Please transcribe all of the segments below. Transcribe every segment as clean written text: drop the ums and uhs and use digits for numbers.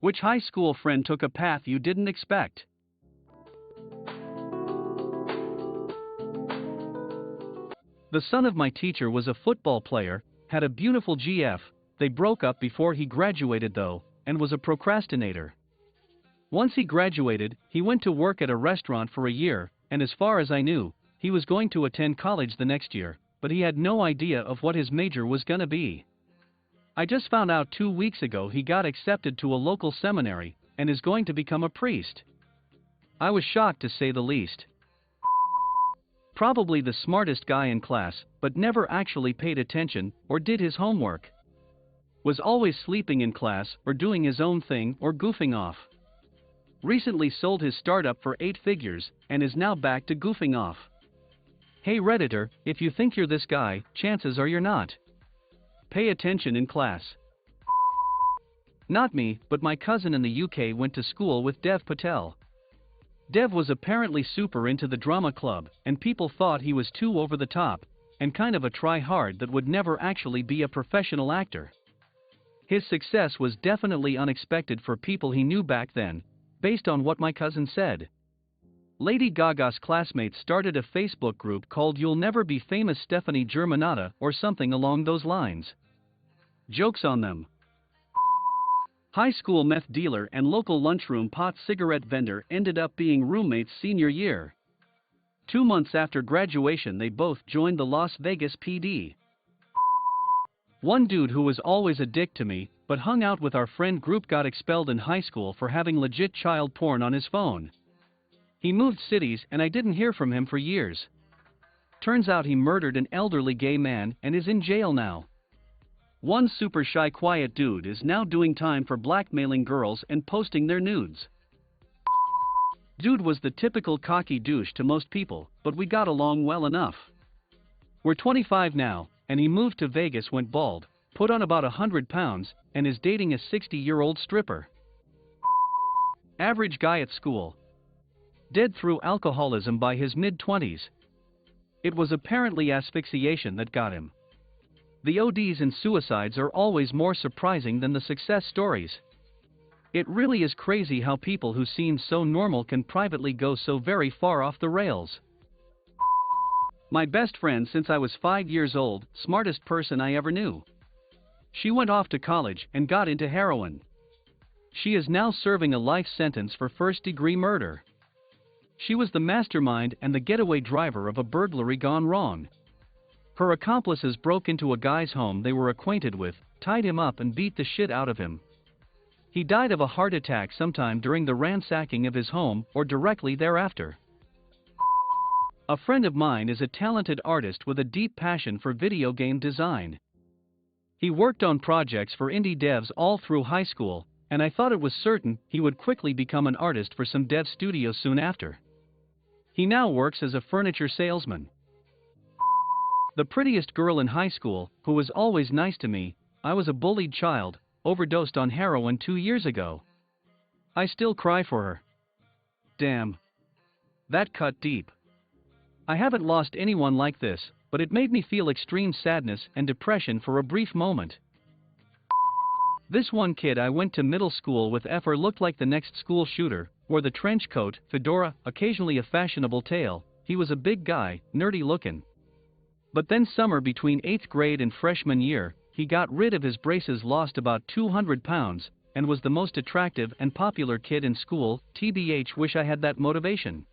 Which high school friend took a path you didn't expect? The son of my teacher was a football player, had a beautiful GF, they broke up before he graduated though, and was a procrastinator. Once he graduated, he went to work at a restaurant for a year, and as far as I knew, he was going to attend college the next year, but he had no idea of what his major was gonna be. I just found out 2 weeks ago he got accepted to a local seminary, and is going to become a priest. I was shocked to say the least. Probably the smartest guy in class, but never actually paid attention, or did his homework. Was always sleeping in class, or doing his own thing, or goofing off. Recently sold his startup for 8 figures, and is now back to goofing off. Hey Redditor, if you think you're this guy, chances are you're not. Pay attention in class. Not me, but my cousin in the UK went to school with Dev Patel. Dev was apparently super into the drama club, and people thought he was too over the top, and kind of a try-hard that would never actually be a professional actor. His success was definitely unexpected for people he knew back then, based on what my cousin said. Lady Gaga's classmates started a Facebook group called You'll Never Be Famous Stephanie Germanata or something along those lines. Jokes on them. High school meth dealer and local lunchroom pot cigarette vendor ended up being roommates senior year. 2 months after graduation they both joined the Las Vegas PD. One dude who was always a dick to me, but hung out with our friend group got expelled in high school for having legit child porn on his phone. He moved cities and I didn't hear from him for years. Turns out he murdered an elderly gay man and is in jail now. One super shy quiet dude is now doing time for blackmailing girls and posting their nudes. Dude was the typical cocky douche to most people, but we got along well enough. We're 25 now, and he moved to Vegas, went bald, put on about 100 pounds, and is dating a 60-year-old stripper. Average guy at school. Dead through alcoholism by his mid-20s. It was apparently asphyxiation that got him. The ODs and suicides are always more surprising than the success stories. It really is crazy how people who seem so normal can privately go so very far off the rails. My best friend since I was 5 years old, smartest person I ever knew. She went off to college and got into heroin. She is now serving a life sentence for first-degree murder. She was the mastermind and the getaway driver of a burglary gone wrong. Her accomplices broke into a guy's home they were acquainted with, tied him up and beat the shit out of him. He died of a heart attack sometime during the ransacking of his home or directly thereafter. A friend of mine is a talented artist with a deep passion for video game design. He worked on projects for indie devs all through high school, and I thought it was certain he would quickly become an artist for some dev studio soon after. He now works as a furniture salesman. The prettiest girl in high school, who was always nice to me, I was a bullied child, overdosed on heroin 2 years ago. I still cry for her. Damn. That cut deep. I haven't lost anyone like this, but it made me feel extreme sadness and depression for a brief moment. This one kid I went to middle school with looked like the next school shooter, wore the trench coat, fedora, occasionally a fashionable tail. He was a big guy, nerdy looking. But then summer between 8th grade and freshman year, he got rid of his braces, lost about 200 pounds, and was the most attractive and popular kid in school. TBH, wish I had that motivation.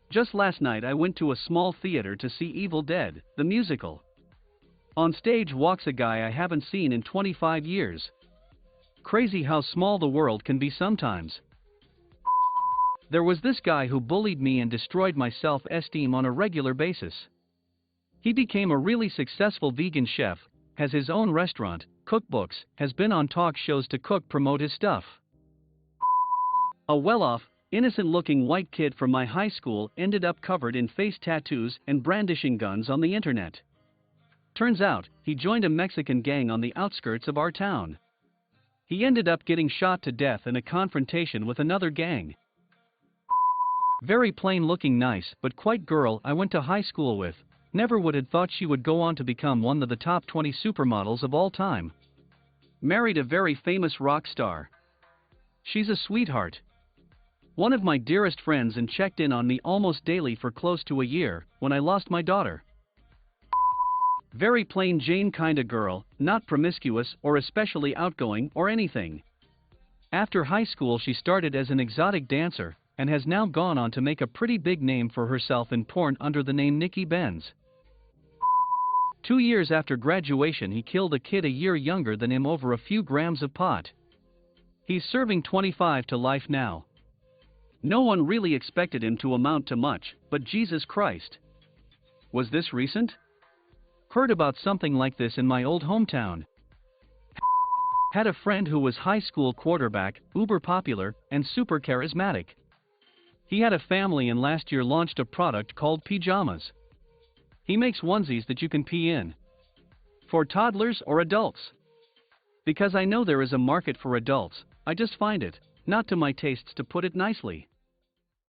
Just last night I went to a small theater to see Evil Dead, the musical. On stage walks a guy I haven't seen in 25 years. Crazy how small the world can be sometimes. There was this guy who bullied me and destroyed my self-esteem on a regular basis. He became a really successful vegan chef, has his own restaurant, cookbooks, has been on talk shows to promote his stuff. A well-off, innocent-looking white kid from my high school ended up covered in face tattoos and brandishing guns on the internet. Turns out, he joined a Mexican gang on the outskirts of our town. He ended up getting shot to death in a confrontation with another gang. Very plain-looking nice but quite girl I went to high school with. Never would have thought she would go on to become one of the top 20 supermodels of all time. Married a very famous rock star. She's a sweetheart. One of my dearest friends and checked in on me almost daily for close to a year, when I lost my daughter. Very plain Jane kinda girl, not promiscuous or especially outgoing or anything. After high school she started as an exotic dancer, and has now gone on to make a pretty big name for herself in porn under the name Nikki Benz. 2 years after graduation he killed a kid a year younger than him over a few grams of pot. He's serving 25 to life now. No one really expected him to amount to much, but Jesus Christ. Was this recent? Heard about something like this in my old hometown. Had a friend who was high school quarterback, uber popular, and super charismatic. He had a family and last year launched a product called pajamas. He makes onesies that you can pee in. For toddlers or adults. Because I know there is a market for adults, I just find it, not to my tastes to put it nicely.